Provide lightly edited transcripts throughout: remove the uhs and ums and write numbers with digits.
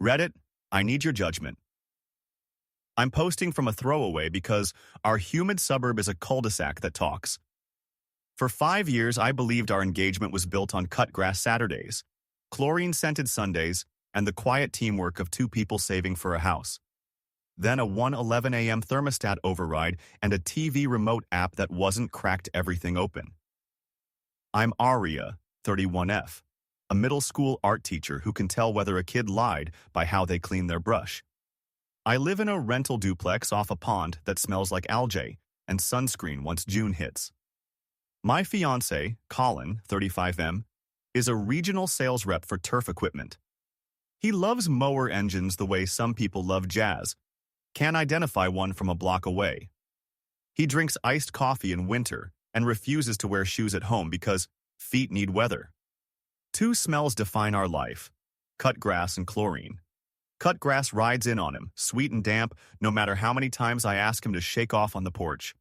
Reddit, I need your judgment. I'm posting from a throwaway because our humid suburb is a cul-de-sac that talks. For 5 years, I believed our engagement was built on cut grass Saturdays, chlorine-scented Sundays, and the quiet teamwork of two people saving for a house. Then a 1:11 a.m. thermostat override and a TV remote app that wasn't cracked everything open. I'm Aria, 31F, a middle school art teacher who can tell whether a kid lied by how they clean their brush. I live in a rental duplex off a pond that smells like algae and sunscreen once June hits. My fiancé, Colin, 35M, is a regional sales rep for turf equipment. He loves mower engines the way some people love jazz. Can't identify one from a block away. He drinks iced coffee in winter and refuses to wear shoes at home because feet need weather. Two smells define our life: cut grass and chlorine. Cut grass rides in on him, sweet and damp, no matter how many times I ask him to shake off on the porch.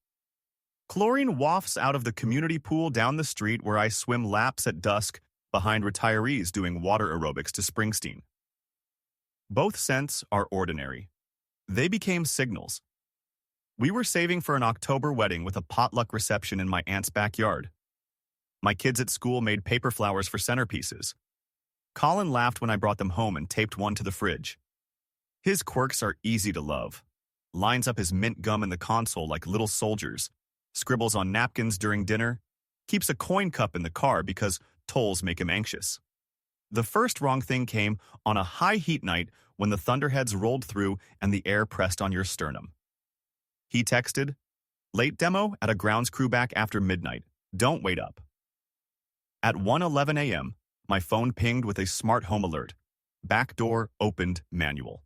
Chlorine wafts out of the community pool down the street where I swim laps at dusk behind retirees doing water aerobics to Springsteen. Both scents are ordinary. They became signals. We were saving for an October wedding with a potluck reception in my aunt's backyard. My kids at school made paper flowers for centerpieces. Colin laughed when I brought them home and taped one to the fridge. His quirks are easy to love. Lines up his mint gum in the console like little soldiers, scribbles on napkins during dinner, keeps a coin cup in the car because tolls make him anxious. The first wrong thing came on a high heat night when the thunderheads rolled through and the air pressed on your sternum. He texted, "Late demo at a grounds crew back after midnight. Don't wait up." At 1:11 a.m., my phone pinged with a smart home alert. Back door opened manual.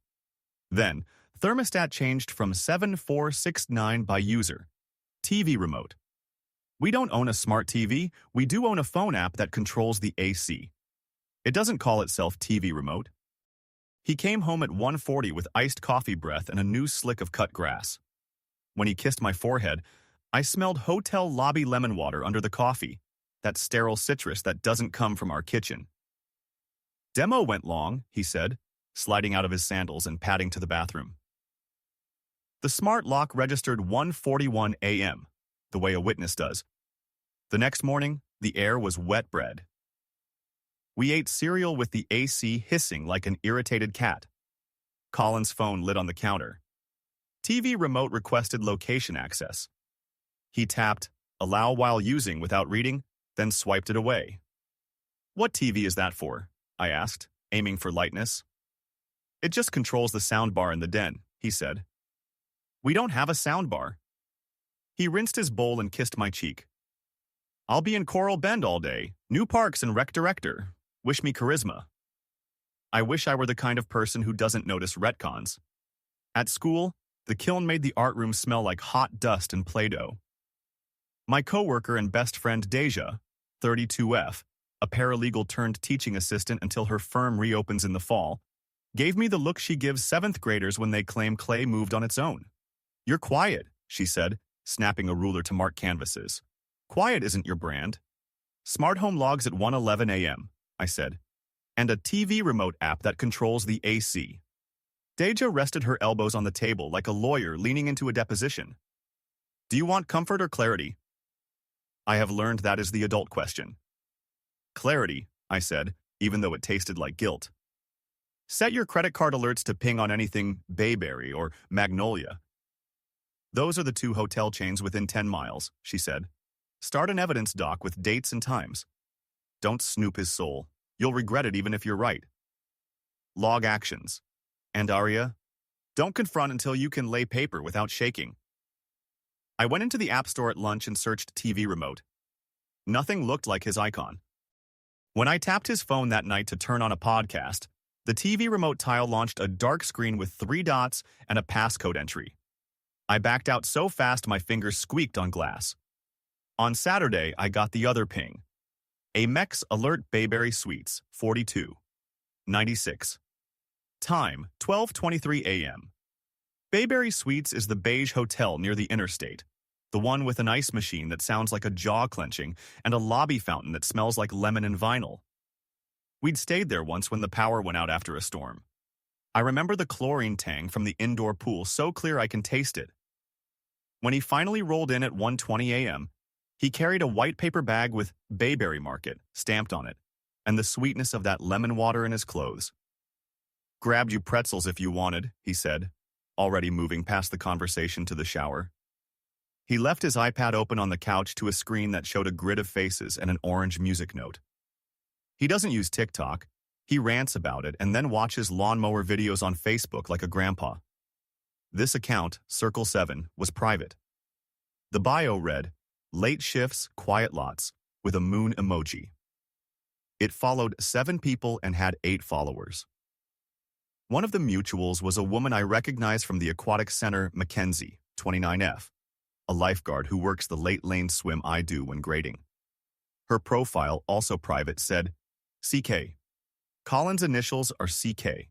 Then, thermostat changed from 7469 by user. TV remote. We don't own a smart TV, we do own a phone app that controls the AC. It doesn't call itself TV remote. He came home at 1:40 with iced coffee breath and a new slick of cut grass. When he kissed my forehead, I smelled hotel lobby lemon water under the coffee, that sterile citrus that doesn't come from our kitchen. Demo went long, he said, sliding out of his sandals and padding to the bathroom. The smart lock registered 1:41 a.m., the way a witness does. The next morning, the air was wet bread. We ate cereal with the AC hissing like an irritated cat. Colin's phone lit on the counter. TV remote requested location access. He tapped, "Allow while using" without reading, then swiped it away. "What TV is that for?" I asked, aiming for lightness. "It just controls the sound bar in the den," he said. "We don't have a sound bar." He rinsed his bowl and kissed my cheek. "I'll be in Coral Bend all day, new parks and rec director. Wish me charisma." I wish I were the kind of person who doesn't notice retcons. At school, the kiln made the art room smell like hot dust and Play-Doh. My coworker and best friend Deja, 32F, a paralegal turned teaching assistant until her firm reopens in the fall, gave me the look she gives 7th graders when they claim clay moved on its own. "You're quiet," she said, snapping a ruler to mark canvases. "Quiet isn't your brand." "Smart home logs at 1:11 a.m., I said, "and a TV remote app that controls the AC." Deja rested her elbows on the table like a lawyer leaning into a deposition. "Do you want comfort or clarity?" I have learned that is the adult question. "Clarity," I said, even though it tasted like guilt. "Set your credit card alerts to ping on anything Bayberry or Magnolia." "Those are the 2 hotel chains within 10 miles, she said. "Start an evidence doc with dates and times." Don't snoop his soul. You'll regret it even if you're right. Log actions. And Aria, don't confront until you can lay paper without shaking. I went into the App Store at lunch and searched TV remote. Nothing looked like his icon. When I tapped his phone that night to turn on a podcast, the TV remote tile launched a dark screen with 3 dots and a passcode entry. I backed out so fast my fingers squeaked on glass. On Saturday, I got the other ping. Amex Alert Bayberry Suites, 42. 96. Time, 12:23 a.m. Bayberry Suites is the beige hotel near the interstate, the one with an ice machine that sounds like a jaw clenching and a lobby fountain that smells like lemon and vinyl. We'd stayed there once when the power went out after a storm. I remember the chlorine tang from the indoor pool so clear I can taste it. When he finally rolled in at 1:20 a.m., he carried a white paper bag with Bayberry Market stamped on it, and the sweetness of that lemon water in his clothes. Grabbed you pretzels if you wanted, he said, already moving past the conversation to the shower. He left his iPad open on the couch to a screen that showed a grid of faces and an orange music note. He doesn't use TikTok. He rants about it and then watches lawnmower videos on Facebook like a grandpa. This account, Circle 7, was private. The bio read, "Late shifts, quiet lots," with a moon emoji. It followed 7 people and had 8 followers. One of the mutuals was a woman I recognized from the aquatic center, Mackenzie, 29F, a lifeguard who works the late lane swim I do when grading. Her profile, also private, said, CK. Colin's initials are CK.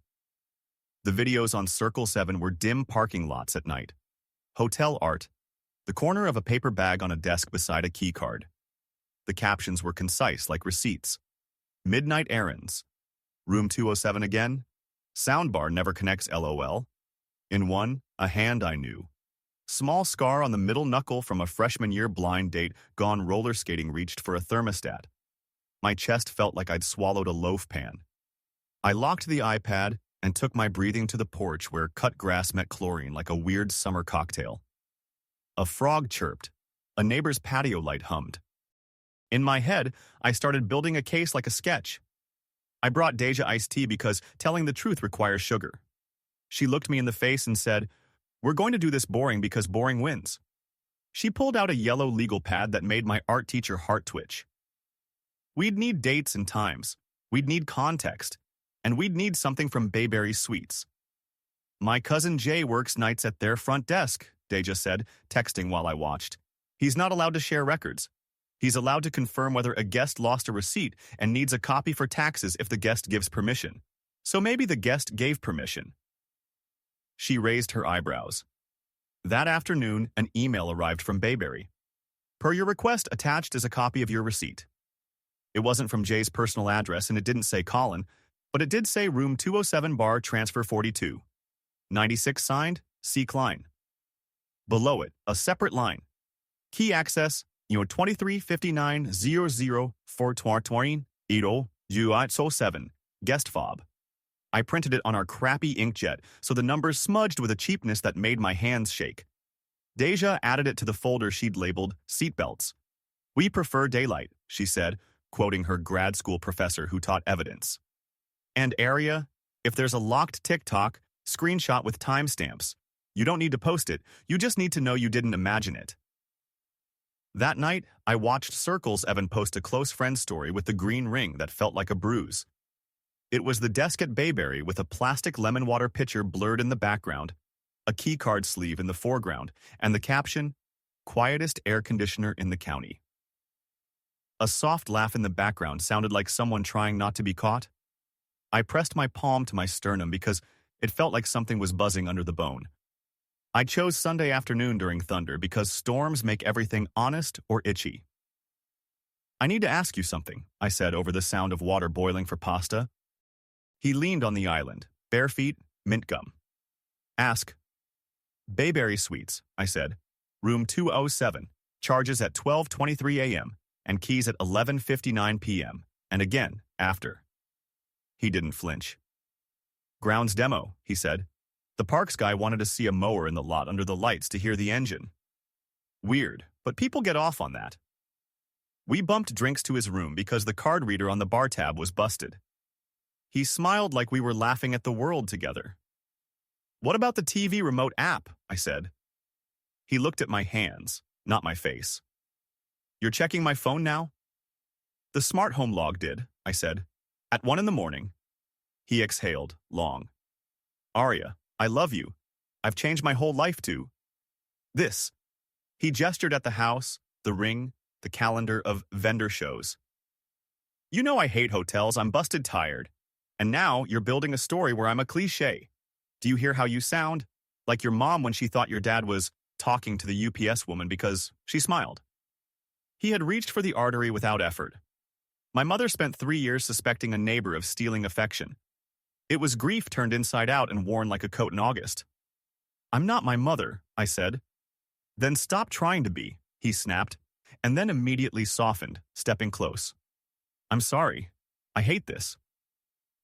The videos on Circle 7 were dim parking lots at night, hotel art, the corner of a paper bag on a desk beside a key card. The captions were concise like receipts. Midnight errands. Room 207 again? Soundbar never connects LOL. In one, a hand I knew. Small scar on the middle knuckle from a freshman year blind date gone roller skating reached for a thermostat. My chest felt like I'd swallowed a loaf pan. I locked the iPad and took my breathing to the porch where cut grass met chlorine like a weird summer cocktail. A frog chirped. A neighbor's patio light hummed. In my head, I started building a case like a sketch. I brought Deja iced tea because telling the truth requires sugar. She looked me in the face and said, "We're going to do this boring because boring wins." She pulled out a yellow legal pad that made my art teacher heart twitch. We'd need dates and times. We'd need context. And we'd need something from Bayberry Sweets. "My cousin Jay works nights at their front desk," Deja said, texting while I watched. "He's not allowed to share records. He's allowed to confirm whether a guest lost a receipt and needs a copy for taxes if the guest gives permission. So maybe the guest gave permission." She raised her eyebrows. That afternoon, an email arrived from Bayberry. "Per your request, attached is a copy of your receipt." It wasn't from Jay's personal address and it didn't say Colin, but it did say room 207 bar transfer 42. 96 signed, C. Klein. Below it, a separate line. Key access, 2359004220 guest fob. I printed it on our crappy inkjet, so the numbers smudged with a cheapness that made my hands shake. Deja added it to the folder she'd labeled seatbelts. "We prefer daylight," she said, quoting her grad school professor who taught evidence. "And area, if there's a locked TikTok, screenshot with timestamps. You don't need to post it, you just need to know you didn't imagine it." That night, I watched Circle's Evan post a close friend story with the green ring that felt like a bruise. It was the desk at Bayberry with a plastic lemon water pitcher blurred in the background, a keycard sleeve in the foreground, and the caption, "Quietest air conditioner in the county." A soft laugh in the background sounded like someone trying not to be caught. I pressed my palm to my sternum because it felt like something was buzzing under the bone. I chose Sunday afternoon during thunder because storms make everything honest or itchy. "I need to ask you something," I said over the sound of water boiling for pasta. He leaned on the island, bare feet, mint gum. "Ask." "Bayberry Sweets," I said. "Room 207, charges at 12:23 a.m. and keys at 11:59 p.m. and again after." He didn't flinch. "Grounds demo," he said. "The parks guy wanted to see a mower in the lot under the lights to hear the engine." Weird, but people get off on that. We bumped drinks to his room because the card reader on the bar tab was busted. He smiled like we were laughing at the world together. "What about the TV remote app?" I said. He looked at my hands, not my face. "You're checking my phone now?" "The smart home log did," I said. "At 1 a.m. He exhaled, long. "Aria, I love you. I've changed my whole life to this." He gestured at the house, the ring, the calendar of vendor shows. "You know I hate hotels, I'm busted tired. And now you're building a story where I'm a cliché. Do you hear how you sound? Like your mom when she thought your dad was talking to the UPS woman because she smiled." He had reached for the artery without effort. My mother spent 3 years suspecting a neighbor of stealing affection. It was grief turned inside out and worn like a coat in August. I'm not my mother, I said. Then stop trying to be, he snapped, and then immediately softened, stepping close. I'm sorry. I hate this.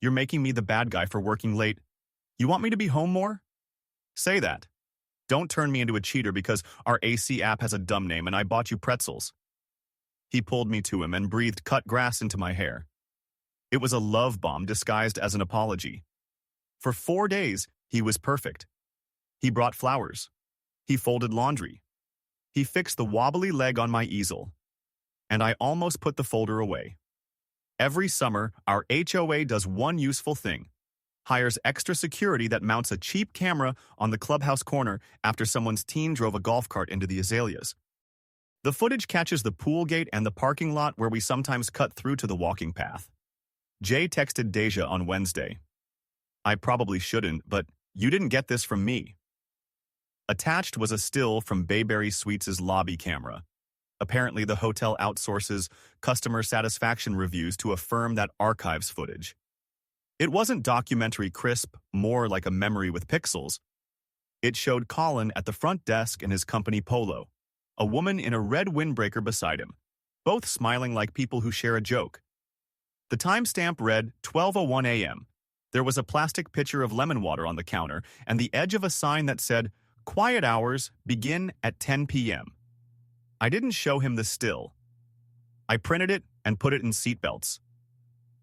You're making me the bad guy for working late. You want me to be home more? Say that. Don't turn me into a cheater because our AC app has a dumb name and I bought you pretzels. He pulled me to him and breathed cut grass into my hair. It was a love bomb disguised as an apology. For 4 days, he was perfect. He brought flowers. He folded laundry. He fixed the wobbly leg on my easel. And I almost put the folder away. Every summer, our HOA does one useful thing. Hires extra security that mounts a cheap camera on the clubhouse corner after someone's teen drove a golf cart into the azaleas. The footage catches the pool gate and the parking lot where we sometimes cut through to the walking path. Jay texted Deja on Wednesday. I probably shouldn't, but you didn't get this from me. Attached was a still from Bayberry Suites' lobby camera. Apparently, the hotel outsources customer satisfaction reviews to a firm that archives footage. It wasn't documentary crisp, more like a memory with pixels. It showed Colin at the front desk in his company polo, a woman in a red windbreaker beside him, both smiling like people who share a joke. The timestamp read 12:01 a.m. There was a plastic pitcher of lemon water on the counter and the edge of a sign that said, "Quiet hours begin at 10 p.m." I didn't show him the still. I printed it and put it in seatbelts.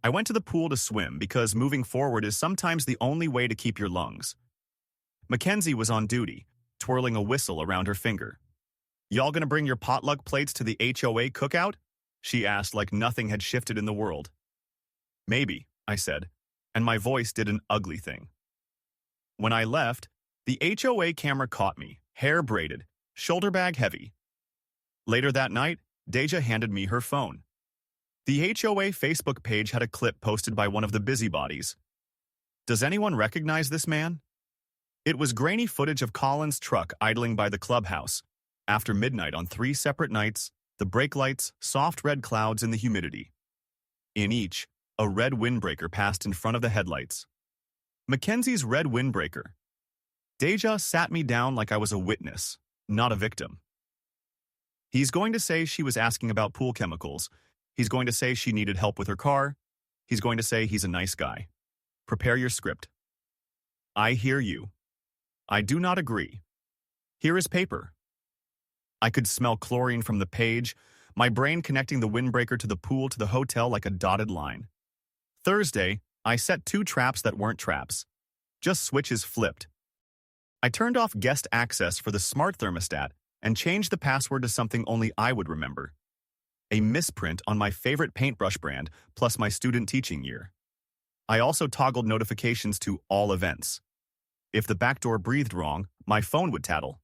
I went to the pool to swim because moving forward is sometimes the only way to keep your lungs. Mackenzie was on duty, twirling a whistle around her finger. Y'all gonna bring your potluck plates to the HOA cookout? She asked like nothing had shifted in the world. Maybe, I said, and my voice did an ugly thing. When I left, the HOA camera caught me, hair braided, shoulder bag heavy. Later that night, Deja handed me her phone. The HOA Facebook page had a clip posted by one of the busybodies. Does anyone recognize this man? It was grainy footage of Colin's truck idling by the clubhouse. After midnight on 3 separate nights, the brake lights, soft red clouds, and the humidity. In each, a red windbreaker passed in front of the headlights. Mackenzie's red windbreaker. Deja sat me down like I was a witness, not a victim. He's going to say she was asking about pool chemicals. He's going to say she needed help with her car. He's going to say he's a nice guy. Prepare your script. I hear you. I do not agree. Here is paper. I could smell chlorine from the page, my brain connecting the windbreaker to the pool to the hotel like a dotted line. Thursday, I set 2 traps that weren't traps. Just switches flipped. I turned off guest access for the smart thermostat and changed the password to something only I would remember. A misprint on my favorite paintbrush brand, plus my student teaching year. I also toggled notifications to all events. If the backdoor breathed wrong, my phone would tattle.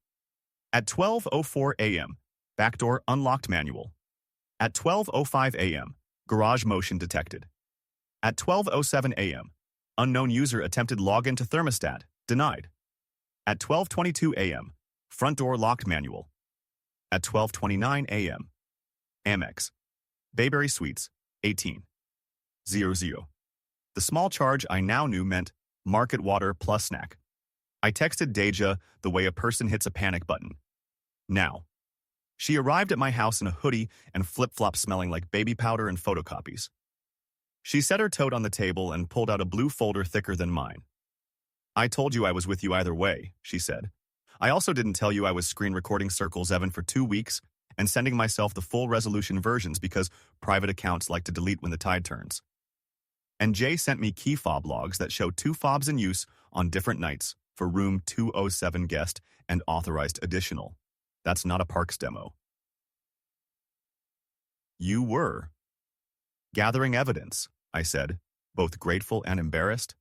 At 12:04 a.m., backdoor unlocked manual. At 12:05 a.m., garage motion detected. At 12:07 a.m., unknown user attempted login to thermostat, denied. At 12:22 a.m., front door locked manual. At 12:29 a.m., Amex, Bayberry Suites, 18:00. The small charge I now knew meant market water plus snack. I texted Deja the way a person hits a panic button. Now. She arrived at my house in a hoodie and flip-flops smelling like baby powder and photocopies. She set her tote on the table and pulled out a blue folder thicker than mine. I told you I was with you either way, she said. I also didn't tell you I was screen recording Circles Evan for 2 weeks and sending myself the full resolution versions because private accounts like to delete when the tide turns. And Jay sent me key fob logs that show 2 fobs in use on different nights for room 207 guest and authorized additional. That's not a Parks demo. You were. Gathering evidence, I said, both grateful and embarrassed.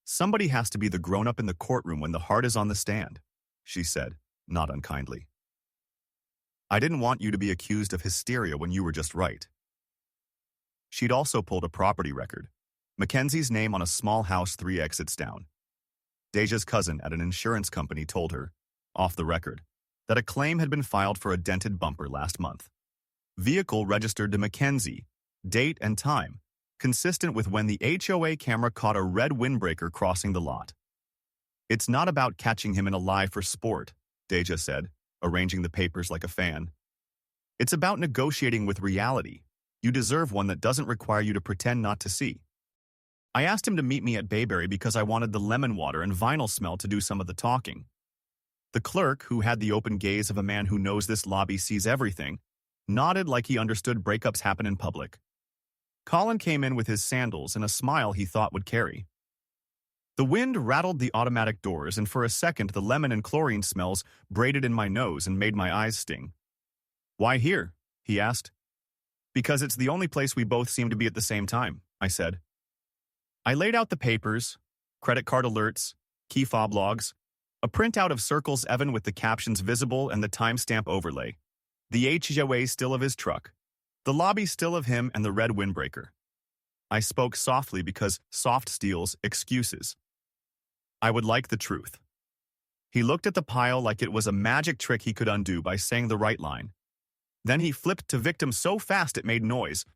Somebody has to be the grown-up in the courtroom when the heart is on the stand, she said, not unkindly. I didn't want you to be accused of hysteria when you were just right. She'd also pulled a property record, Mackenzie's name on a small house 3 exits down. Deja's cousin at an insurance company told her, off the record, that a claim had been filed for a dented bumper last month. Vehicle registered to Mackenzie, date and time, consistent with when the HOA camera caught a red windbreaker crossing the lot. "It's not about catching him in a lie for sport," Deja said, arranging the papers like a fan. "It's about negotiating with reality. You deserve one that doesn't require you to pretend not to see." I asked him to meet me at Bayberry because I wanted the lemon water and vinyl smell to do some of the talking. The clerk, who had the open gaze of a man who knows this lobby sees everything, nodded like he understood breakups happen in public. Colin came in with his sandals and a smile he thought would carry. The wind rattled the automatic doors, and for a second the lemon and chlorine smells braided in my nose and made my eyes sting. "Why here?" he asked. "Because it's the only place we both seem to be at the same time," I said. I laid out the papers, credit card alerts, key fob logs, a printout of Circles Evan with the captions visible and the timestamp overlay, the HOA still of his truck, the lobby still of him, and the red windbreaker. I spoke softly because soft steals excuses. I would like the truth. He looked at the pile like it was a magic trick he could undo by saying the right line. Then he flipped to victim so fast it made noise.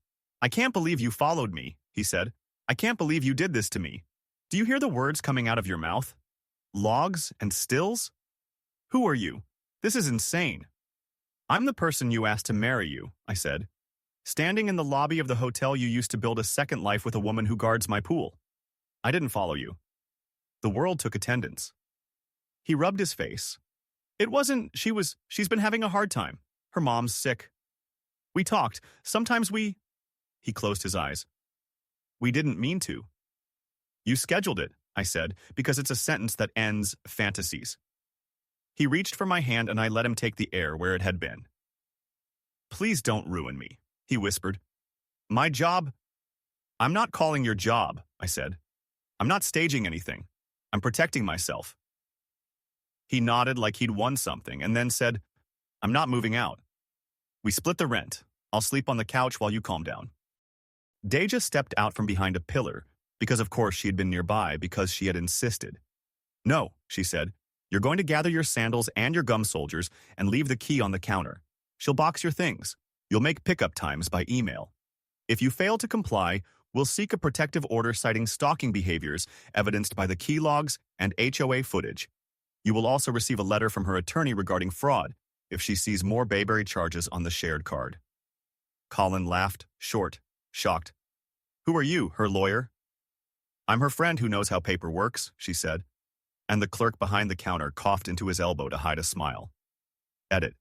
"I can't believe you followed me," he said. "I can't believe you did this to me. Do you hear the words coming out of your mouth? Logs and stills? Who are you? This is insane." "I'm the person you asked to marry you," I said. "Standing in the lobby of the hotel you used to build a second life with a woman who guards my pool. I didn't follow you." The world took attendance. He rubbed his face. "It wasn't, she's been having a hard time. Her mom's sick. We talked. Sometimes we—" He closed his eyes. "We didn't mean to." "You scheduled it," I said, because it's a sentence that ends fantasies. He reached for my hand and I let him take the air where it had been. "Please don't ruin me," he whispered. "My job—" "I'm not calling your job," I said. "I'm not staging anything. I'm protecting myself." He nodded like he'd won something and then said, "I'm not moving out. We split the rent. I'll sleep on the couch while you calm down." Deja stepped out from behind a pillar, because of course she had been nearby because she had insisted. "No," she said, "you're going to gather your sandals and your gum soldiers and leave the key on the counter. She'll box your things. You'll make pickup times by email. If you fail to comply, we'll seek a protective order citing stalking behaviors evidenced by the key logs and HOA footage. You will also receive a letter from her attorney regarding fraud if she sees more Bayberry charges on the shared card." Colin laughed, short, shocked. "Who are you, her lawyer?" "I'm her friend who knows how paper works," she said, and the clerk behind the counter coughed into his elbow to hide a smile. Edit.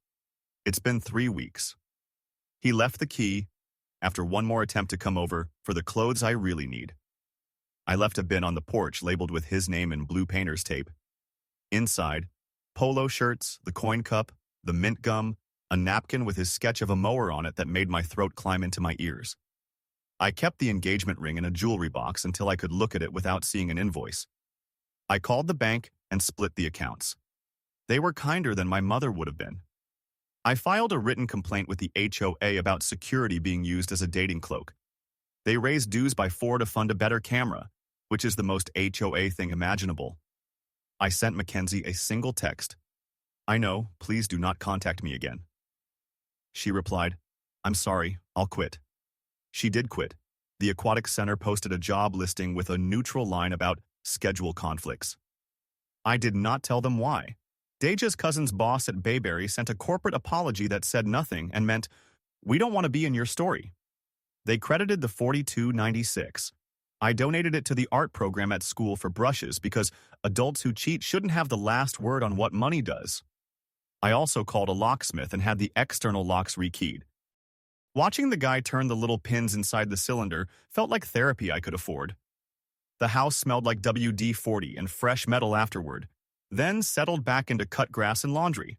It's been 3 weeks. He left the key, after one more attempt to come over, for the clothes I really need. I left a bin on the porch labeled with his name in blue painter's tape. Inside, polo shirts, the coin cup, the mint gum, a napkin with his sketch of a mower on it that made my throat climb into my ears. I kept the engagement ring in a jewelry box until I could look at it without seeing an invoice. I called the bank and split the accounts. They were kinder than my mother would have been. I filed a written complaint with the HOA about security being used as a dating cloak. They raised dues by 4 to fund a better camera, which is the most HOA thing imaginable. I sent Mackenzie a single text. "I know, please do not contact me again." She replied, "I'm sorry, I'll quit." She did quit. The Aquatic Center posted a job listing with a neutral line about schedule conflicts. I did not tell them why. Deja's cousin's boss at Bayberry sent a corporate apology that said nothing and meant, "We don't want to be in your story." They credited the $42.96. I donated it to the art program at school for brushes because adults who cheat shouldn't have the last word on what money does. I also called a locksmith and had the external locks rekeyed. Watching the guy turn the little pins inside the cylinder felt like therapy I could afford. The house smelled like WD-40 and fresh metal afterward, then settled back into cut grass and laundry.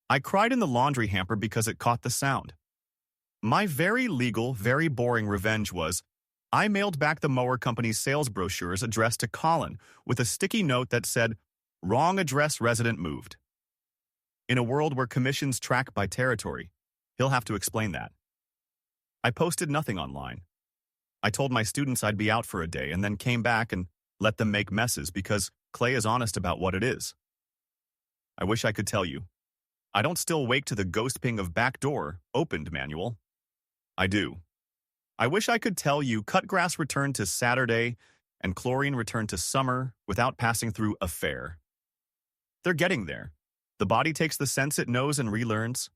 I cried in the laundry hamper because it caught the sound. My very legal, very boring revenge was, I mailed back the mower company's sales brochures addressed to Colin with a sticky note that said, "Wrong address, resident moved." In a world where commissions track by territory, he'll have to explain that. I posted nothing online. I told my students I'd be out for a day and then came back and let them make messes because Clay is honest about what it is. I wish I could tell you. I don't still wake to the ghost ping of back door, opened manual. I do. I wish I could tell you cut grass returned to Saturday and chlorine returned to summer without passing through a fair. They're getting there. The body takes the sense it knows and relearns.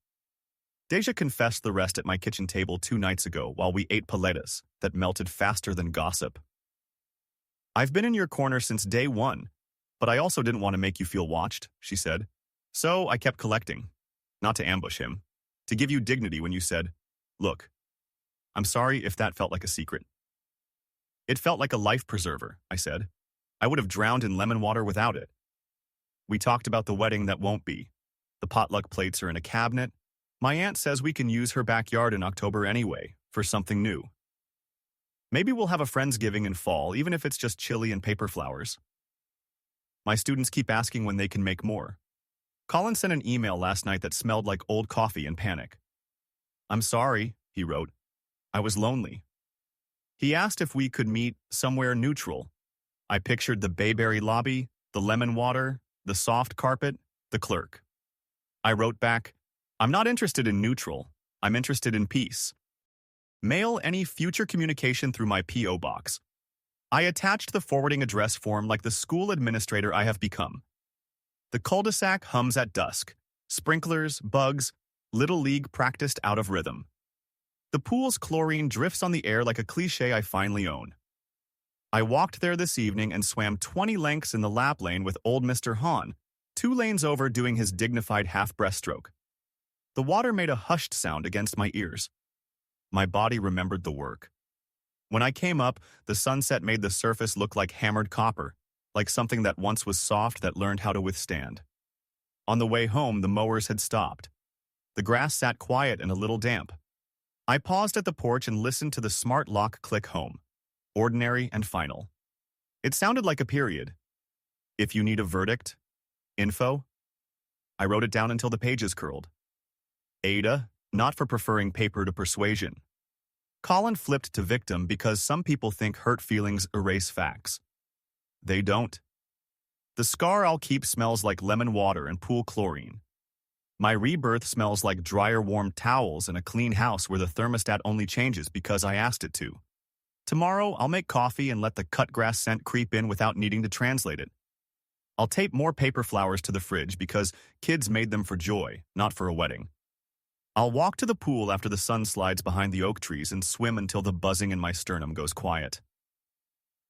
Deja confessed the rest at my kitchen table 2 nights ago while we ate paletas that melted faster than gossip. I've been in your corner since day one, but I also didn't want to make you feel watched, she said. So I kept collecting, not to ambush him, to give you dignity when you said, look, I'm sorry if that felt like a secret. It felt like a life preserver, I said. I would have drowned in lemon water without it. We talked about the wedding that won't be. The potluck plates are in a cabinet. My aunt says we can use her backyard in October anyway, for something new. Maybe we'll have a Friendsgiving in fall, even if it's just chili and paper flowers. My students keep asking when they can make more. Colin sent an email last night that smelled like old coffee and panic. I'm sorry, he wrote. I was lonely. He asked if we could meet somewhere neutral. I pictured the bayberry lobby, the lemon water, the soft carpet, the clerk. I wrote back, I'm not interested in neutral. I'm interested in peace. Mail any future communication through my P.O. box. I attached the forwarding address form like the school administrator I have become. The cul-de-sac hums at dusk. Sprinklers, bugs, little league practiced out of rhythm. The pool's chlorine drifts on the air like a cliché I finally own. I walked there this evening and swam 20 lengths in the lap lane with old Mr. Hahn, 2 lanes over doing his dignified half-breaststroke. The water made a hushed sound against my ears. My body remembered the work. When I came up, the sunset made the surface look like hammered copper, like something that once was soft that learned how to withstand. On the way home, the mowers had stopped. The grass sat quiet and a little damp. I paused at the porch and listened to the smart lock click home. Ordinary and final. It sounded like a period. If you need a verdict, info. I wrote it down until the pages curled. AITA, not for preferring paper to persuasion. Colin flipped to victim because some people think hurt feelings erase facts. They don't. The scar I'll keep smells like lemon water and pool chlorine. My rebirth smells like drier warm towels and a clean house where the thermostat only changes because I asked it to. Tomorrow, I'll make coffee and let the cut grass scent creep in without needing to translate it. I'll tape more paper flowers to the fridge because kids made them for joy, not for a wedding. I'll walk to the pool after the sun slides behind the oak trees and swim until the buzzing in my sternum goes quiet.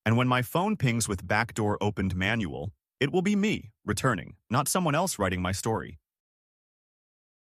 And when my phone pings with backdoor opened manual, it will be me, returning, not someone else writing my story.